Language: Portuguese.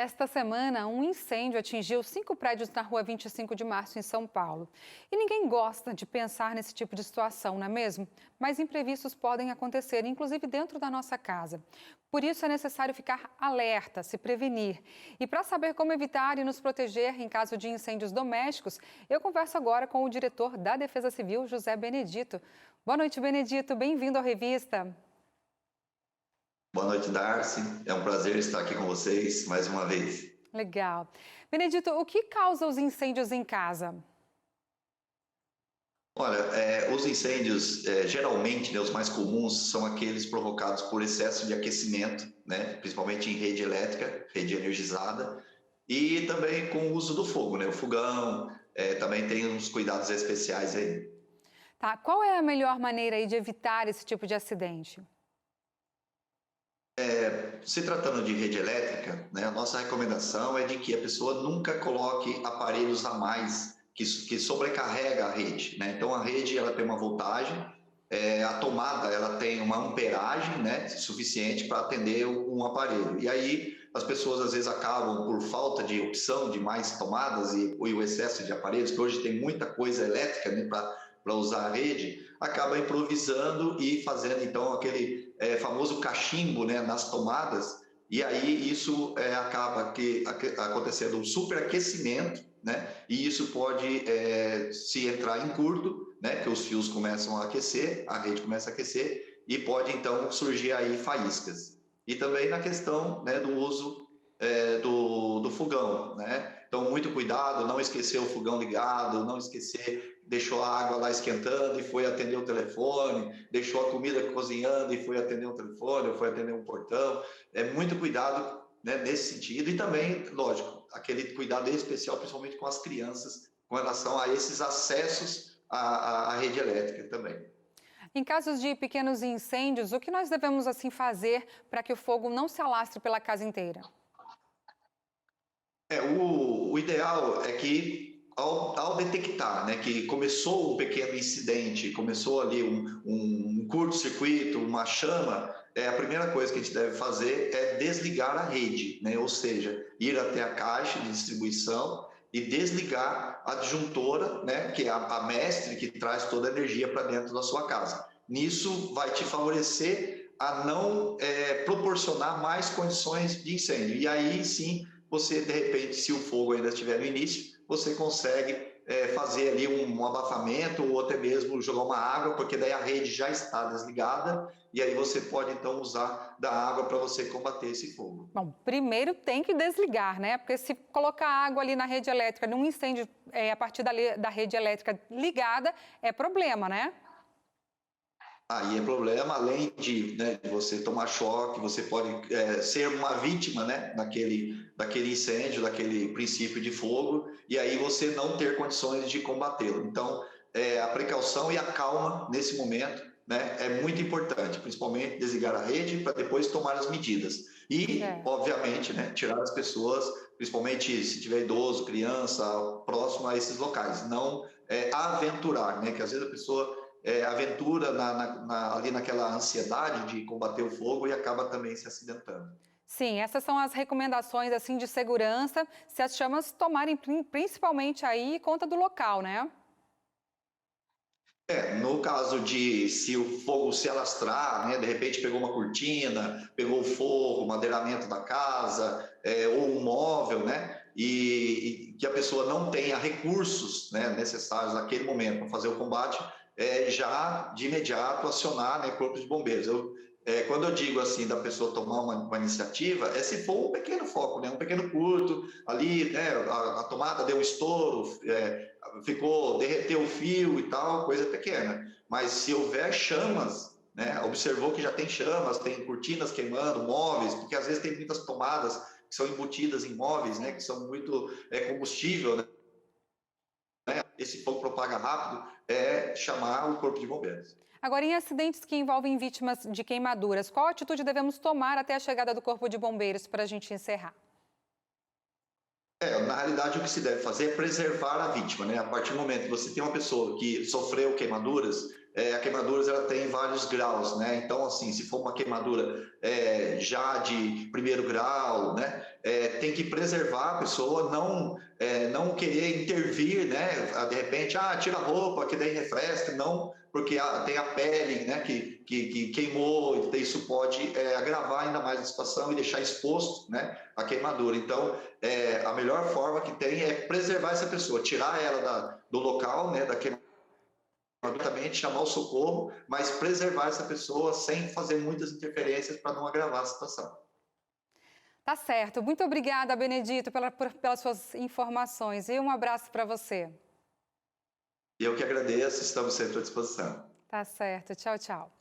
Esta semana, um incêndio atingiu 5 prédios na rua 25 de março, em São Paulo. E ninguém gosta de pensar nesse tipo de situação, não é mesmo? Mas imprevistos podem acontecer, inclusive dentro da nossa casa. Por isso é necessário ficar alerta, se prevenir. E para saber como evitar e nos proteger em caso de incêndios domésticos, eu converso agora com o diretor da Defesa Civil, José Benedito. Boa noite, Benedito. Bem-vindo à revista. Boa noite, Darcy. É um prazer estar aqui com vocês mais uma vez. Legal. Benedito, o que causa os incêndios em casa? Olha, os incêndios, geralmente, né, os mais comuns são aqueles provocados por excesso de aquecimento, né, principalmente em rede elétrica, rede energizada, e também com o uso do fogo, né, o fogão, também tem uns cuidados especiais aí. Tá, qual é a melhor maneira aí de evitar esse tipo de acidente? Se tratando de rede elétrica, né, a nossa recomendação é de que a pessoa nunca coloque aparelhos a mais que sobrecarrega a rede, né? Então a rede ela tem uma voltagem, a tomada ela tem uma amperagem, né, suficiente para atender um aparelho. E aí as pessoas às vezes acabam por falta de opção de mais tomadas e o excesso de aparelhos, que hoje tem muita coisa elétrica, né, para usar a rede, acaba improvisando e fazendo então aquele famoso cachimbo, né, nas tomadas, e aí isso acaba acontecendo um superaquecimento, né, e isso pode se entrar em curto, né, que os fios começam a aquecer, a rede começa a aquecer, e pode então surgir aí faíscas. E também na questão, né, do uso do fogão, né? Então, muito cuidado, não esquecer o fogão ligado, não esquecer, deixou a água lá esquentando e foi atender o telefone, deixou a comida cozinhando e foi atender um telefone, ou foi atender um portão. Muito cuidado, né, nesse sentido. E também, lógico, aquele cuidado especial, principalmente com as crianças, com relação a esses acessos à rede elétrica também. Em casos de pequenos incêndios, o que nós devemos assim fazer para que o fogo não se alastre pela casa inteira? O ideal é que, ao detectar, né, que começou um pequeno incidente, começou ali um curto-circuito, uma chama, a primeira coisa que a gente deve fazer é desligar a rede, né, ou seja, ir até a caixa de distribuição e desligar a disjuntora, né, que é a mestre que traz toda a energia para dentro da sua casa. Nisso vai te favorecer a não proporcionar mais condições de incêndio. E aí sim você, de repente, se o fogo ainda estiver no início, você consegue fazer ali um abafamento ou até mesmo jogar uma água, porque daí a rede já está desligada e aí você pode então usar da água para você combater esse fogo. Bom, primeiro tem que desligar, né? Porque se colocar água ali na rede elétrica, num incêndio a partir da rede elétrica ligada, é problema, né? Aí é problema, além de, né, de você tomar choque, você pode ser uma vítima, né, daquele incêndio, daquele princípio de fogo, e aí você não ter condições de combatê-lo. Então, a precaução e a calma nesse momento, né, é muito importante, principalmente desligar a rede para depois tomar as medidas. E, É. obviamente, né, tirar as pessoas, principalmente se tiver idoso, criança, próximo a esses locais. Não aventurar, né, que às vezes a pessoa aventura ali naquela ansiedade de combater o fogo e acaba também se acidentando. Sim, essas são as recomendações assim de segurança, se as chamas tomarem principalmente aí conta do local, né? No caso de se o fogo se alastrar, né, de repente pegou uma cortina, pegou o forro, o madeiramento da casa, ou um móvel, né, e que a pessoa não tenha recursos, né, necessários naquele momento para fazer o combate, já de imediato acionar, né, corpo de bombeiros. Quando eu digo assim da pessoa tomar uma iniciativa, é se for um pequeno foco, né, um pequeno curto, ali, né, a tomada deu um estouro, derreteu o fio e tal, coisa pequena. Mas se houver chamas, né, observou que já tem chamas, tem cortinas queimando, móveis, porque às vezes tem muitas tomadas que são embutidas em móveis, né, que são muito combustível, né? Esse fogo propaga rápido, chamar o corpo de bombeiros. Agora, em acidentes que envolvem vítimas de queimaduras, qual atitude devemos tomar até a chegada do Corpo de Bombeiros para a gente encerrar? Na realidade, o que se deve fazer é preservar a vítima, né? A partir do momento que você tem uma pessoa que sofreu queimaduras, a queimaduras ela tem vários graus, né? Então, assim, se for uma queimadura já de primeiro grau, né? tem que preservar a pessoa, não querer intervir, né? De repente, tira a roupa, que daí refresca, não, porque tem a pele, né, que queimou, isso pode agravar ainda mais a situação e deixar exposto, né, a queimadura. Então, a melhor forma que tem é preservar essa pessoa, tirar ela do local, né, da queimadura, chamar o socorro, mas preservar essa pessoa sem fazer muitas interferências para não agravar a situação. Tá certo. Muito obrigada, Benedito, pelas suas informações e um abraço para você. Eu que agradeço, estamos sempre à disposição. Tá certo. Tchau, tchau.